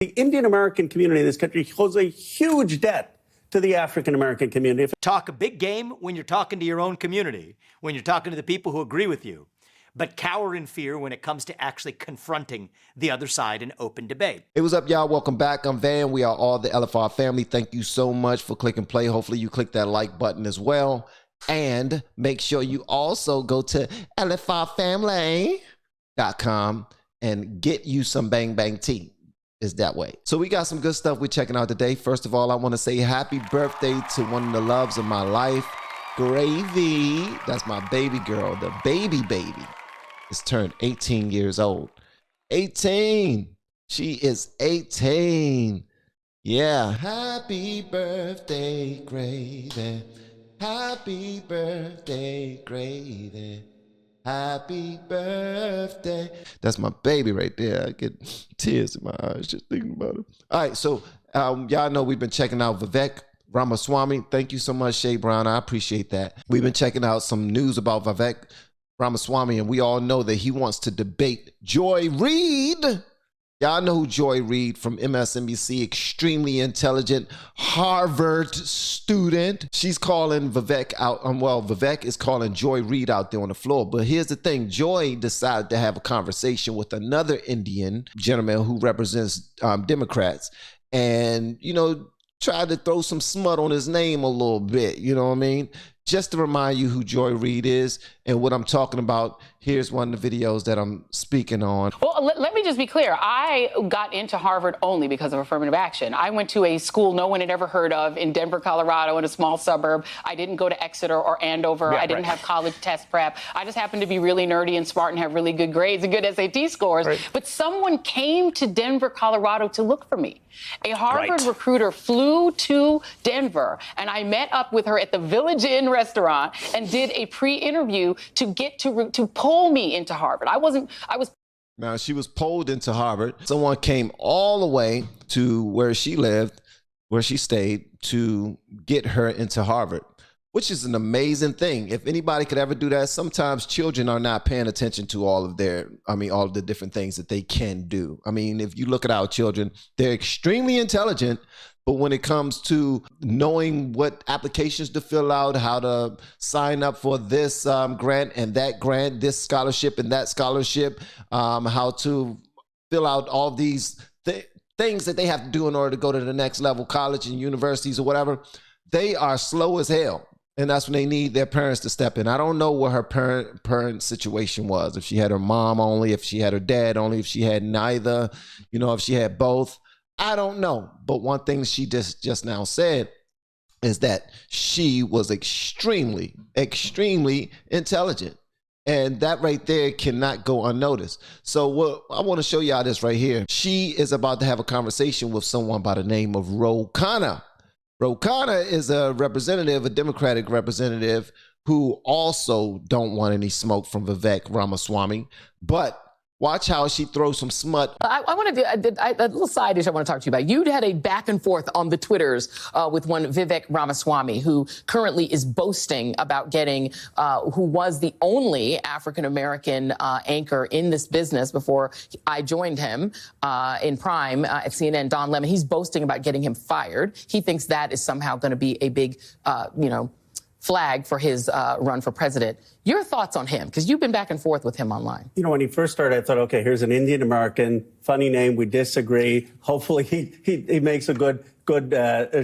The Indian American community in this country holds a huge debt to the African American community. Talk a big game when you're talking to your own community, when you're talking to the people who agree with you, but cower in fear when it comes to actually confronting the other side in open debate. Hey, what's up, y'all? Welcome back. I'm Van. We are all the LFR family. Thank you so much for click and play. Hopefully you click that like button as well. And make sure you also go to LFRFamily.com and get you some Bang Bang tea. Is that way. So we got some good stuff we're checking out today. First of all, I want to say happy birthday to one of the loves of my life, Gravy. That's my baby girl, the baby is turned 18 years old. 18. She is 18. Yeah. Happy birthday, Gravy. Happy birthday, Gravy. Happy birthday. That's my baby right there. I get tears in my eyes just thinking about it. All right, so y'all know we've been checking out Vivek Ramaswamy. Thank you so much, Shay Brown. I appreciate that. We've been checking out some news about Vivek Ramaswamy, and we all know that he wants to debate Joy Reid. Y'all know who Joy Reid from MSNBC, extremely intelligent Harvard student. She's calling Vivek out. Well, Vivek is calling Joy Reid out there on the floor. But here's the thing. Joy decided to have a conversation with another Indian gentleman who represents Democrats and, you know, tried to throw some smut on his name a little bit. You know what I mean? Just to remind you who Joy Reid is and what I'm talking about, here's one of the videos that I'm speaking on. Well, let me just be clear. I got into Harvard only because of affirmative action. I went to a school no one had ever heard of in Denver, Colorado, in a small suburb. I didn't go to EKSTER or Andover. I didn't have college test prep. I just happened to be really nerdy and smart and have really good grades and good SAT scores. But someone came to Denver, Colorado to look for me. A Harvard recruiter flew to Denver, and I met up with her at the Village Inn restaurant and did a pre-interview to get to pull me into Harvard. Now, she was pulled into Harvard. Someone came all the way to where she lived, where she stayed, to get her into Harvard, which is an amazing thing. If anybody could ever do that, sometimes children are not paying attention to all of the different things that they can do. I mean, if you look at our children, they're extremely intelligent, but when it comes to knowing what applications to fill out, how to sign up for this grant and that grant, this scholarship and that scholarship, how to fill out all these things that they have to do in order to go to the next level, college and universities or whatever, they are slow as hell. And that's when they need their parents to step in. I don't know what her parent situation was. If she had her mom only, if she had her dad only, if she had neither, you know, if she had both. I don't know. But one thing she just now said is that she was extremely, extremely intelligent. And that right there cannot go unnoticed. So what I want to show y'all this right here. She is about to have a conversation with someone by the name of Khanna. Khanna is a representative, a Democratic representative, who also don't want any smoke from Vivek Ramaswamy. But watch how she throws some smut. I want to do a little side issue I want to talk to you about. You had a back and forth on the Twitters with one Vivek Ramaswamy, who currently is boasting about getting, who was the only African-American anchor in this business before I joined him in Prime at CNN, Don Lemon. He's boasting about getting him fired. He thinks that is somehow going to be a big, flag for his run for president. Your thoughts on him? Because you've been back and forth with him online. You know, when he first started, I thought, okay, here's an Indian American, funny name, we disagree. Hopefully he makes a good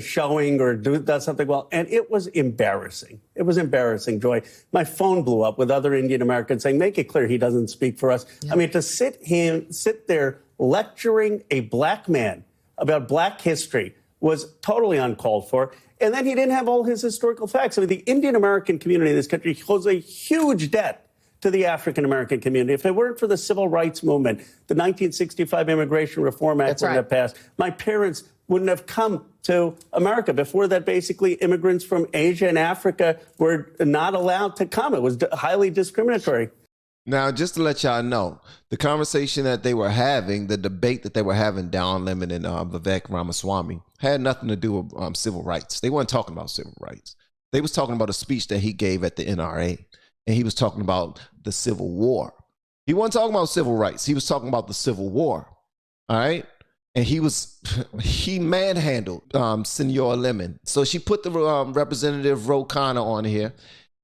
showing or does something well. And it was embarrassing. It was embarrassing, Joy. My phone blew up with other Indian Americans saying, make it clear he doesn't speak for us. Yeah. I mean, to sit there lecturing a black man about black history was totally uncalled for. And then he didn't have all his historical facts. I mean, the Indian American community in this country holds a huge debt to the African American community. If it weren't for the civil rights movement, the 1965 Immigration Reform Act wouldn't have passed. My parents wouldn't have come to America. Before that, basically, immigrants from Asia and Africa were not allowed to come. It was highly discriminatory. Now, just to let y'all know, the conversation that they were having, the debate that they were having, Don Lemon and Vivek Ramaswamy, had nothing to do with civil rights. They weren't talking about civil rights. They was talking about a speech that he gave at the NRA, and he was talking about the Civil War. He wasn't talking about civil rights. He was talking about the Civil War, all right? and he manhandled Senor Lemon. So she put the Representative Ro Khanna on here,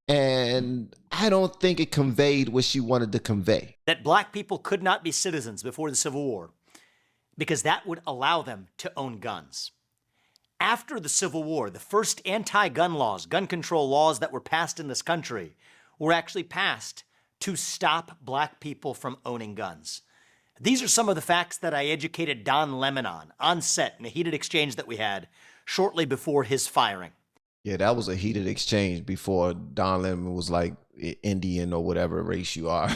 and I don't think it conveyed what she wanted to convey. That black people could not be citizens before the Civil War because that would allow them to own guns. After the Civil War, the first anti-gun laws, gun control laws that were passed in this country were actually passed to stop black people from owning guns. These are some of the facts that I educated Don Lemon on set in a heated exchange that we had shortly before his firing. Yeah, that was a heated exchange before Don Lemon was like Indian or whatever race you are.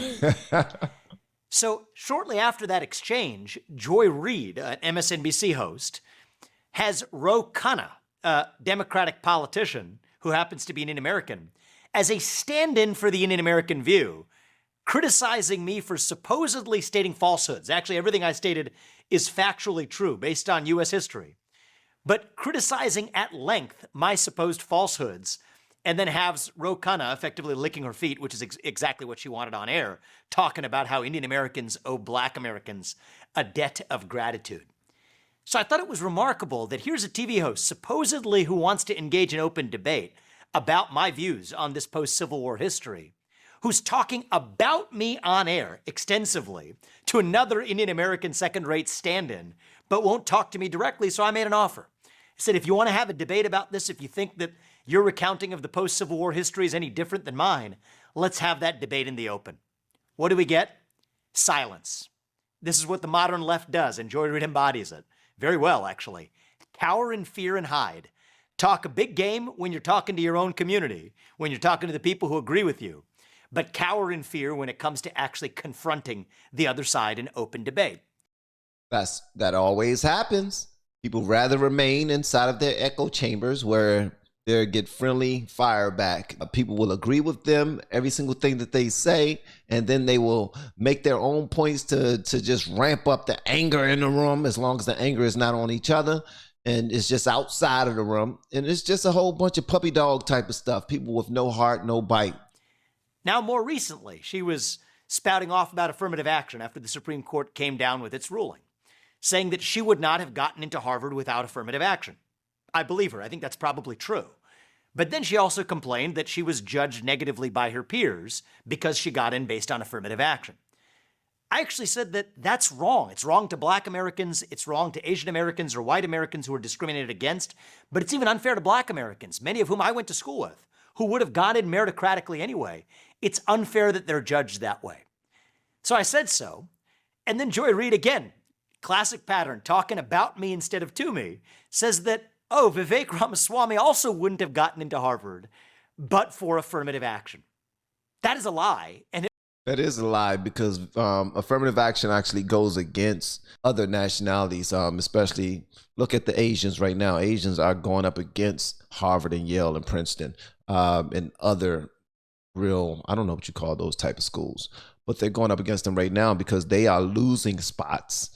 So shortly after that exchange, Joy Reid, an MSNBC host, has Ro Khanna, a Democratic politician who happens to be an Indian American, as a stand-in for the Indian American view, criticizing me for supposedly stating falsehoods. Actually, everything I stated is factually true based on U.S. history, but criticizing at length my supposed falsehoods, and then has Ro Khanna effectively licking her feet, which is exactly what she wanted on air, talking about how Indian Americans owe black Americans a debt of gratitude. So I thought it was remarkable that here's a TV host, supposedly who wants to engage in open debate about my views on this post-Civil War history, who's talking about me on air extensively to another Indian American second-rate stand-in, but won't talk to me directly, so I made an offer. I said, if you want to have a debate about this, if you think that your recounting of the post-Civil War history is any different than mine, let's have that debate in the open. What do we get? Silence. This is what the modern left does, and Joy Reid embodies it. Very well, actually. Cower in fear and hide. Talk a big game when you're talking to your own community, when you're talking to the people who agree with you, but cower in fear when it comes to actually confronting the other side in open debate. That always happens. People rather remain inside of their echo chambers where they get friendly fire back. People will agree with them, every single thing that they say, and then they will make their own points to just ramp up the anger in the room, as long as the anger is not on each other and it's just outside of the room. And it's just a whole bunch of puppy dog type of stuff. People with no heart, no bite. Now, more recently, she was spouting off about affirmative action after the Supreme Court came down with its ruling, saying that she would not have gotten into Harvard without affirmative action. I believe her. I think that's probably true. But then she also complained that she was judged negatively by her peers because she got in based on affirmative action. I actually said that that's wrong. It's wrong to black Americans, it's wrong to Asian Americans or white Americans who are discriminated against, but it's even unfair to black Americans, many of whom I went to school with, who would have gone in meritocratically anyway. It's unfair that they're judged that way. So I said so, and then Joy Reid again, classic pattern, talking about me instead of to me, says that, oh, Vivek Ramaswamy also wouldn't have gotten into Harvard but for affirmative action. That is a lie. And that is a lie, because affirmative action actually goes against other nationalities, especially look at the Asians right now. Asians are going up against Harvard and Yale and Princeton and other real, I don't know what you call those type of schools, but they're going up against them right now because they are losing spots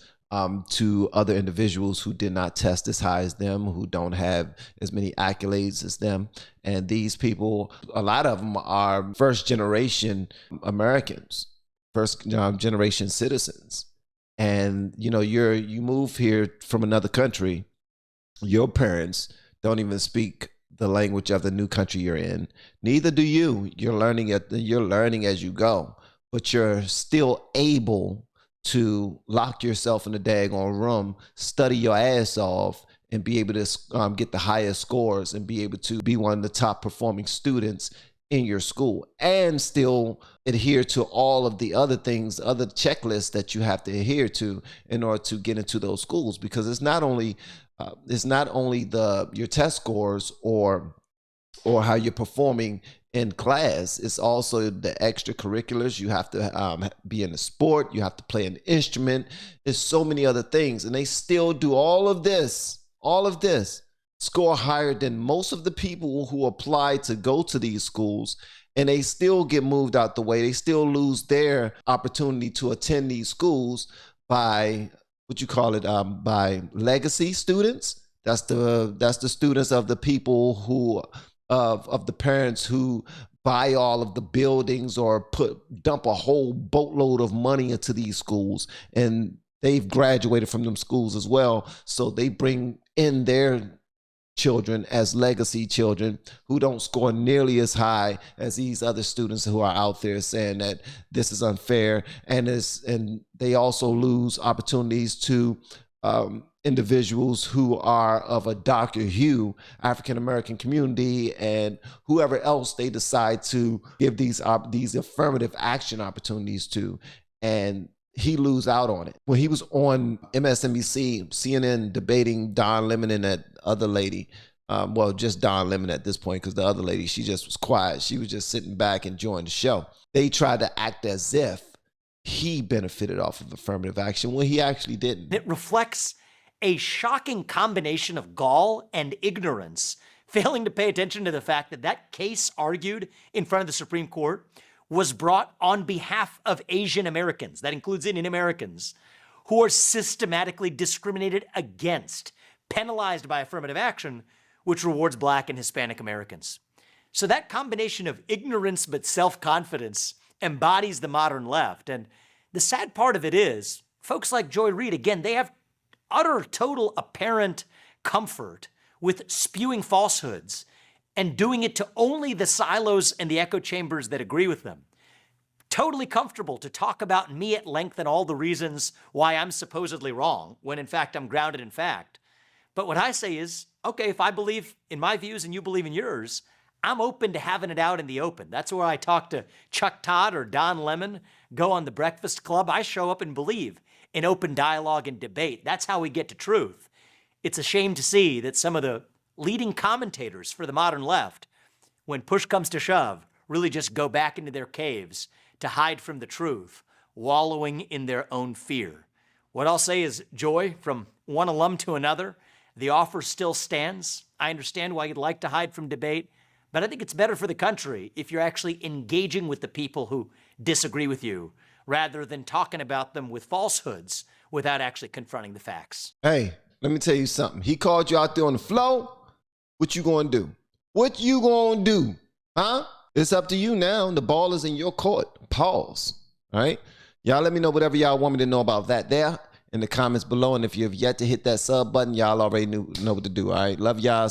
to other individuals who did not test as high as them, who don't have as many accolades as them. And these people, a lot of them are first generation Americans, first generation citizens. And, you know, you move here from another country, your parents don't even speak the language of the new country you're in. Neither do you. You're learning as you go, but you're still able to lock yourself in a daggone room, study your ass off, and be able to get the highest scores and be able to be one of the top performing students in your school, and still adhere to all of the other things, other checklists that you have to adhere to in order to get into those schools. Because it's not only your test scores or how you're performing in class, it's also the extracurriculars. You have to be in a sport, you have to play an instrument. There's so many other things, and they still do all of this, score higher than most of the people who apply to go to these schools, and they still get moved out the way. They still lose their opportunity to attend these schools by by legacy students. That's the students of the people who of the parents who buy all of the buildings or dump a whole boatload of money into these schools, and they've graduated from them schools as well. So they bring in their children as legacy children who don't score nearly as high as these other students who are out there saying that this is unfair, and they also lose opportunities to individuals who are of a darker hue, African American community, and whoever else they decide to give these affirmative action opportunities to, and he lose out on it. When he was on MSNBC, CNN debating Don Lemon and that other lady, well, just Don Lemon at this point, because the other lady, she just was quiet. She was just sitting back enjoying the show. They tried to act as if he benefited off of affirmative action when he actually didn't. It reflects a shocking combination of gall and ignorance, failing to pay attention to the fact that that case argued in front of the Supreme Court was brought on behalf of Asian Americans, that includes Indian Americans, who are systematically discriminated against, penalized by affirmative action, which rewards Black and Hispanic Americans. So that combination of ignorance but self-confidence embodies the modern left. And the sad part of it is, folks like Joy Reid, again, they have utter, total, apparent comfort with spewing falsehoods and doing it to only the silos and the echo chambers that agree with them. Totally comfortable to talk about me at length and all the reasons why I'm supposedly wrong, when in fact I'm grounded in fact. But what I say is, okay, if I believe in my views and you believe in yours, I'm open to having it out in the open. That's where I talk to Chuck Todd or Don Lemon, go on the Breakfast Club. I show up and believe in open dialogue and debate. That's how we get to truth. It's a shame to see that some of the leading commentators for the modern left, when push comes to shove, really just go back into their caves to hide from the truth, wallowing in their own fear. What I'll say is, Joy, from one alum to another, the offer still stands. I understand why you'd like to hide from debate, but I think it's better for the country if you're actually engaging with the people who disagree with you, rather than talking about them with falsehoods without actually confronting the facts. Hey, let me tell you something. He called you out there on the floor. What you gonna do? What you gonna do? Huh? It's up to you now. The ball is in your court. Pause. All right? Y'all let me know whatever y'all want me to know about that there in the comments below. And if you have yet to hit that sub button, y'all already know what to do. All right? Love y'all.